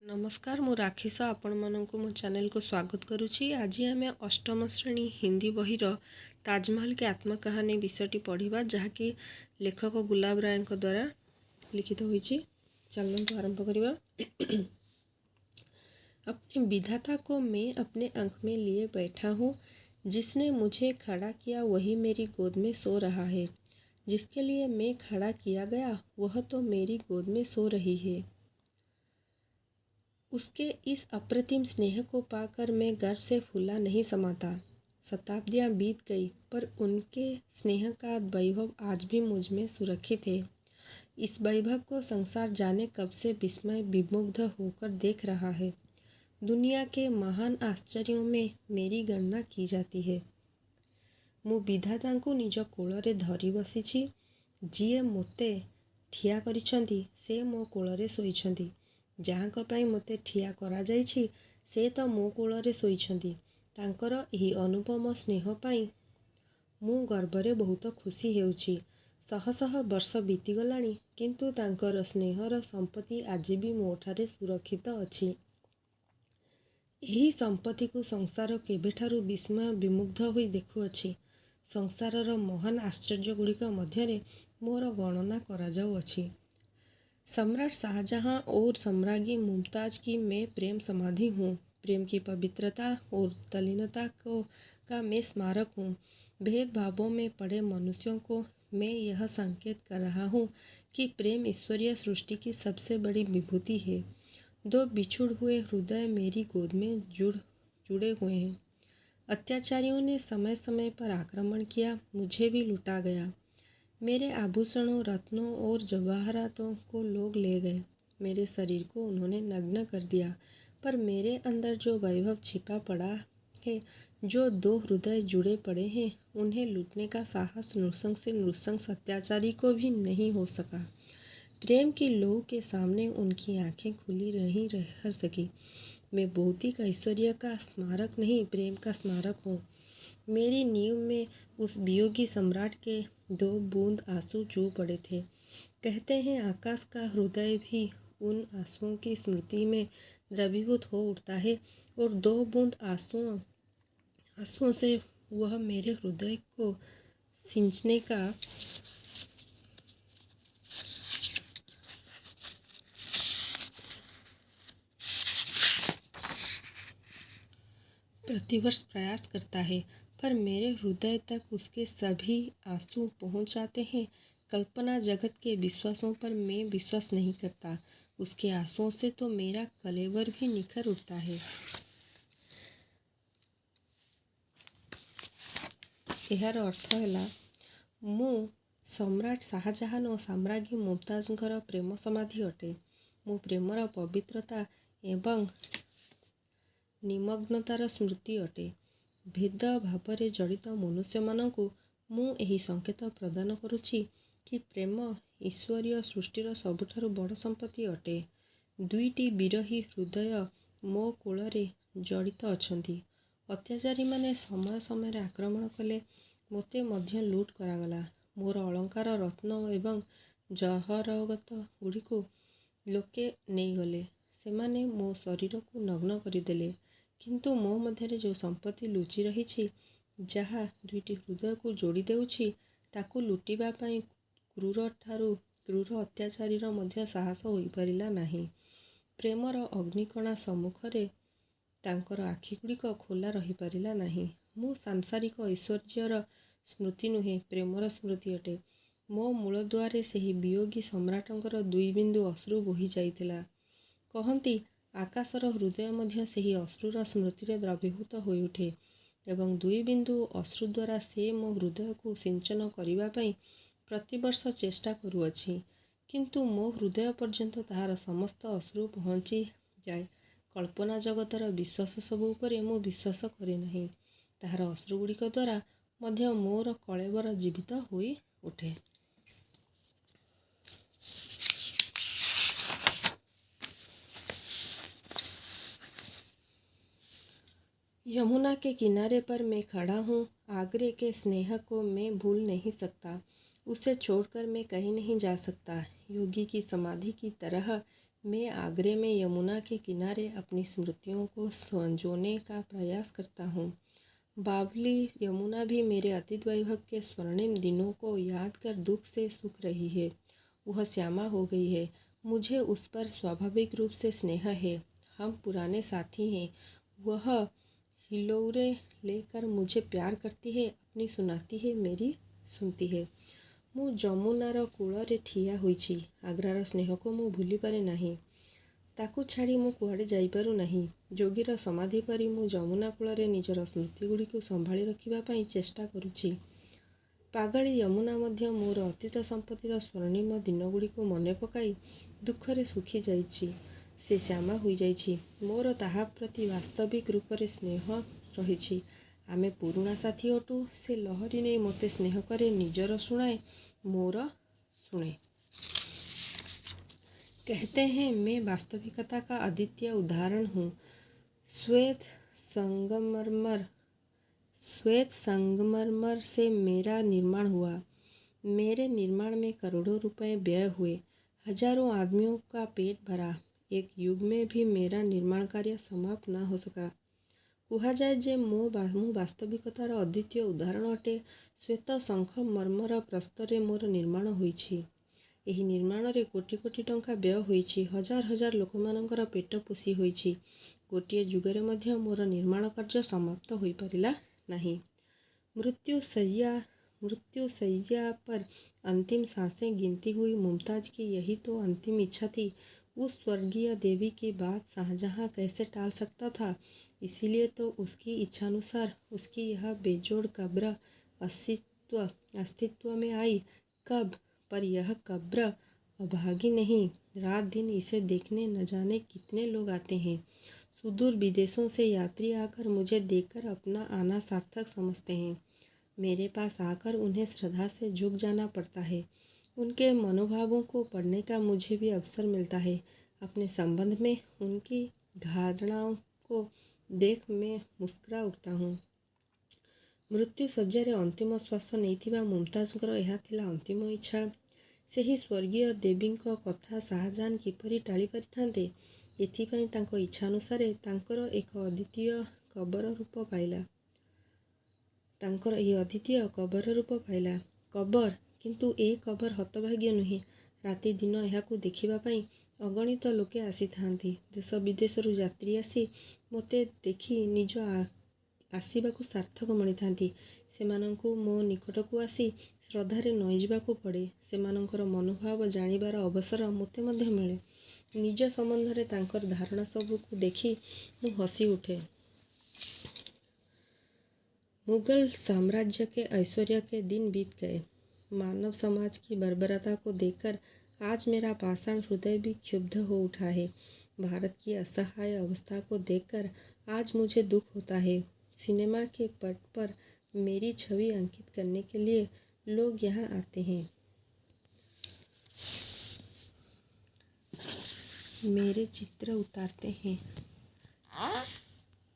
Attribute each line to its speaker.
Speaker 1: नमस्कार मु राखीस आपण मानक मो चैनल को स्वागत करुछि। आज आम अष्टम श्रेणी हिंदी बहिर ताजमहल के आत्मकहानी विषयटी पढ़ा जहाँकि लेखक गुलाब राय द्वारा लिखित होइछि। चलନ୍ତୁ आरंभ करिबा। अपने विधाता को मैं अपने आंख में लिए बैठा हूँ। जिसने मुझे खड़ा किया वही मेरी गोद में सो रहा है। जिसके लिए मैं खड़ा किया गया वह तो मेरी गोद में सो रही है। उसके इस अप्रतिम स्नेह को पाकर मैं गर्व से फूला नहीं समाता। शताब्दियाँ बीत गई पर उनके स्नेह का वैभव आज भी मुझ में सुरक्षित है। इस वैभव को संसार जाने कब से विस्मय विमुग्ध होकर देख रहा है। दुनिया के महान आश्चर्यों में मेरी गणना की जाती है। मु विधाता को निज कोଳରେ धरी बसिछि। जिए मोते ठिया करिछंती से मो कोଳରେ शोइछंती। जहाँक ପାଇଁ ମୋତେ ଠିଆ କରାଯାଇଛି ସେ ତ ମୋ କୋଳରେ ଶୋଇଛନ୍ତି। ତାଙ୍କର ଏହି ଅନୁପମ ସ୍ନେହ ପାଇଁ ମୁଁ ଗର୍ବରେ ବହୁତ ଖୁସି ହେଉଛି। ଶହ ଶହ ବର୍ଷ ବିତିଗଲାଣି କିନ୍ତୁ ତାଙ୍କର ସ୍ନେହର ସମ୍ପତ୍ତି ଆଜି ବି ମୋଠାରେ ସୁରକ୍ଷିତ ଅଛି। ଏହି ସମ୍ପତ୍ତିକୁ ସଂସାର କେବେଠାରୁ ବିସ୍ମୟ ବିମୁଗ୍ଧ ହୋଇ ଦେଖୁଅଛି। ସଂସାରର ମହାନ ଆଶ୍ଚର୍ଯ୍ୟ ଗୁଡ଼ିକ ମଧ୍ୟରେ ମୋର ଗଣନା कराଯାउअछि। सम्राट शाहजहां और सम्राज्ञी मुमताज की मैं प्रेम समाधि हूँ। प्रेम की पवित्रता और तल्लीनता का मैं स्मारक हूँ। भेदभावों में पड़े मनुष्यों को मैं यह संकेत कर रहा हूँ कि प्रेम ईश्वरीय सृष्टि की सबसे बड़ी विभूति है। दो बिछुड़ हुए हृदय मेरी गोद में जुड़े हुए हैं। अत्याचारियों ने समय समय पर आक्रमण किया, मुझे भी लूटा गया। मेरे आभूषणों, रत्नों और जवाहरातों को लोग ले गए। मेरे शरीर को उन्होंने नग्न कर दिया, पर मेरे अंदर जो वैभव छिपा पड़ा है, जो दो हृदय जुड़े पड़े हैं, उन्हें लूटने का साहस नृशंस से नृशंस अत्याचारी को भी नहीं हो सका। प्रेम की लौ के सामने उनकी आंखें खुली नहीं रह सकी। मैं भौतिक ऐश्वर्य का स्मारक नहीं, प्रेम का स्मारक हूँ। मेरी नींव में उस वियोगी सम्राट के 2 बूंद आंसू चू पड़े थे। कहते हैं आकाश का हृदय भी उन आंसुओं की स्मृति में द्रवीभूत हो उठता है और 2 बूंद आंसुओं से वह मेरे हृदय को सिंचने का प्रतिवर्ष प्रयास करता है, पर मेरे हृदय तक उसके सभी आंसू पहुंच जाते हैं। कल्पना जगत के विश्वासों पर मैं विश्वास नहीं करता। उसके आंसुओं से तो मेरा कलेवर भी निखर उठता है। यार अर्थ है मु सम्राट शाहजहान और साम्राज्ञी मुमताजଙ୍କର प्रेम समाधि अटे। मु प्रेमर पवित्रता एवं निमग्नतार स्मृति अटे। भेद भावरे जड़ित मनुष्य मानकु मु एही संकेत प्रदान करुछि कि प्रेम ईश्वरीय सृष्टिर सबुठारु बड़ संपत्ति अटे। 2टी विरही हृदय मो कोଳରେ जड़ित अछंती। अत्याचारी माने समय समय आक्रमण कले, मोते मध्य लूट करागला। मोर अलंकार, रत्न एवं जहरगत गुड़िको लोके नहीं गले। सेमाने मो शरीर को नग्न करदेले, किंतु मो मध्य जो संपत्ति लुचि रही जहाँ 2टी हृदय को जोड़ी देउछि, ताकू लुटिबा पई क्रूर ठारू क्रूर अत्याचारीर मध्य साहस होई परिला नाही। प्रेमर अग्निकणा सम्मुखरे तांकर आखि गुड़िक खोला रही परिला नाही। मु सांसारिक ऐश्वर्यर स्मृति नुहे, प्रेमर स्मृति अटे। मो मूल द्वारे सेही वियोगी सम्राटंकर 2 बिंदु अश्रु बोही जाइतिला। कहंती आकाशर हृदय मध्य सेही अश्रुर स्मृति द्रवीभूत होई उठे एवं 2 बिंदु अश्रु द्वारा से मो हृदय को सिंचन करिबा पई प्रतिवर्ष चेष्टा करुअछि, किंतु मो हृदय पर्यंत ताहार समस्त अश्रु पहुँची जाए। कल्पना जगतर विश्वास सबु उपरे मु विश्वास करे नहीं। ताहार अश्रु गुड़िक द्वारा मध्य मोर कलेवर जीवित होई उठे। यमुना के किनारे पर मैं खड़ा हूँ। आगरे के स्नेह को मैं भूल नहीं सकता। उसे छोड़कर मैं कहीं नहीं जा सकता। योगी की समाधि की तरह मैं आगरे में यमुना के किनारे अपनी स्मृतियों को संजोने का प्रयास करता हूँ। बावली यमुना भी मेरे अतीत वैभव के स्वर्णिम दिनों को याद कर दुख से सूख रही है। वह श्यामा हो गई है। मुझे उस पर स्वाभाविक रूप से स्नेह है। हम पुराने साथी हैं। वह हिलोरे लेकर मुझे प्यार करती है, अपनी सुनाती है, मेरी सुनती है। ମୁଁ ଯମୁନାର କୂଳରେ ଠିଆ ହୋଇଛି। ଆଗ୍ରାର ସ୍ନେହକୁ ମୁଁ ଭୁଲିପାରେ ନାହିଁ। ତାକୁ ଛାଡ଼ି ମୁଁ କୁଆଡ଼େ ଯାଇପାରୁ ନାହିଁ। ଯୋଗୀର ସମାଧି ପରି ମୁଁ ଯମୁନା କୂଳରେ ନିଜର ସ୍ମୃତିଗୁଡ଼ିକୁ ସମ୍ଭାଳି ରଖିବା ପାଇଁ ଚେଷ୍ଟା କରୁଛି। ପାଗଳୀ ଯମୁନା ମଧ୍ୟ ମୋର ଅତୀତ ସମ୍ପତ୍ତିର ସ୍ୱର୍ଣ୍ଣିମ ଦିନଗୁଡ଼ିକୁ ମନେ ପକାଇ ଦୁଃଖରେ ଶୁଖି ଯାଇଛି। ସେ ଶ୍ୟାମା ହୋଇଯାଇଛି। ମୋର ତାହା ପ୍ରତି ବାସ୍ତବିକ ରୂପରେ ସ୍ନେହ ରହିଛି। ଆମେ ପୁରୁଣା ସାଥୀ ଅଟୁ। ସେ ଲହରୀ ନେଇ ମୋତେ ସ୍ନେହ କରେ, ନିଜର ଶୁଣାଏ, ମୋର ଶୁଣେ। कहते हैं मैं वास्तविकता का अद्वितीय उदाहरण हूँ। श्वेत संगमरमर से मेरा निर्माण हुआ। मेरे निर्माण में करोड़ों रुपए व्यय हुए। हजारों आदमियों का पेट भरा। एक युग में भी मेरा निर्माण कार्य समाप्त न हो सका। କୁହାଯାଏ ଯେ ମୁଁ ବାସ୍ତବିକତାର ଅଦ୍ୱିତୀୟ ଉଦାହରଣ ଅଟେ। ଶ୍ୱେତ ଶଙ୍ଖ ମର୍ମର ପ୍ରସ୍ତରରେ ମୋର ନିର୍ମାଣ ହୋଇଛି। ଏହି ନିର୍ମାଣରେ କୋଟି କୋଟି ଟଙ୍କା ବ୍ୟୟ ହୋଇଛି। ହଜାର ହଜାର ଲୋକମାନଙ୍କର ପେଟ ପୋଷି ହୋଇଛି। ଗୋଟିଏ ଯୁଗରେ ମଧ୍ୟ ମୋର ନିର୍ମାଣ କାର୍ଯ୍ୟ ସମାପ୍ତ ହୋଇପାରିଲା ନାହିଁ। मृत्यु शैया पर अंतिम सांसें गिनती हुई मुमताज की यही तो अंतिम इच्छा थी। उस स्वर्गीय देवी की बात शाहजहां कैसे टाल सकता था। इसीलिए तो उसकी इच्छानुसार उसकी यह बेजोड़ कब्र अस्तित्व में आई। पर यह कब्र अभागी नहीं। रात दिन इसे देखने न जाने कितने लोग आते हैं। सुदूर विदेशों से यात्री आकर मुझे देखकर अपना आना सार्थक समझते हैं। मेरे पास आकर उन्हें श्रद्धा से झुक जाना पड़ता है। उनके मनोभावों को पढ़ने का मुझे भी अवसर मिलता है। अपने संबंध में उनकी धारणाओं को देख मैं मुस्कुरा उठता हूँ। मृत्यु शଯ୍ୟାରେ अंतिम श्वास ନେଇଥିବା ମୁମତାଜଙ୍କର ଏହା ଥିଲା ଅନ୍ତିମ ଇଚ୍ଛା। ସେହି ସ୍ୱର୍ଗୀୟ ଦେବୀଙ୍କ କଥା ଶାହଜାହାନ କିପରି ଟାଳି ପାରିଥାନ୍ତେ। ଏଥିପାଇଁ ତାଙ୍କ ଇଚ୍ଛା ଅନୁସାରେ ତାଙ୍କର ଏକ ଅଦ୍ୱିତୀୟ କବର ରୂପ ପାଇଲା। କବର, କିନ୍ତୁ ଏ କବର ହତଭାଗ୍ୟ ନୁହେଁ। ରାତି ଦିନ ଏହାକୁ ଦେଖିବା ପାଇଁ ଅଗଣିତ ଲୋକେ ଆସିଥାନ୍ତି। ଦେଶ ବିଦେଶରୁ ଯାତ୍ରୀ ଆସି ମୋତେ ଦେଖି ନିଜ ଆସିବାକୁ ସାର୍ଥକ ମଣିଥାନ୍ତି। ସେମାନଙ୍କୁ ମୋ ନିକଟକୁ ଆସି ଶ୍ରଦ୍ଧାରେ ନଇଁଯିବାକୁ ପଡ଼େ। ସେମାନଙ୍କର ମନୋଭାବ ଜାଣିବାର ଅବସର ମୋତେ ମଧ୍ୟ ମିଳେ। ନିଜ ସମ୍ବନ୍ଧରେ ତାଙ୍କର ଧାରଣା ସବୁକୁ ଦେଖି ମୁଁ ହସି ଉଠେ। मुगल साम्राज्य के ऐश्वर्य के दिन बीत गए। मानव समाज की बर्बरता को देखकर आज मेरा पाषाण हृदय भी क्षुब्ध हो उठा है। भारत की असहाय अवस्था को देखकर आज मुझे दुख होता है। सिनेमा के पट पर मेरी छवि अंकित करने के लिए लोग यहाँ आते हैं। मेरे चित्र उतारते हैं।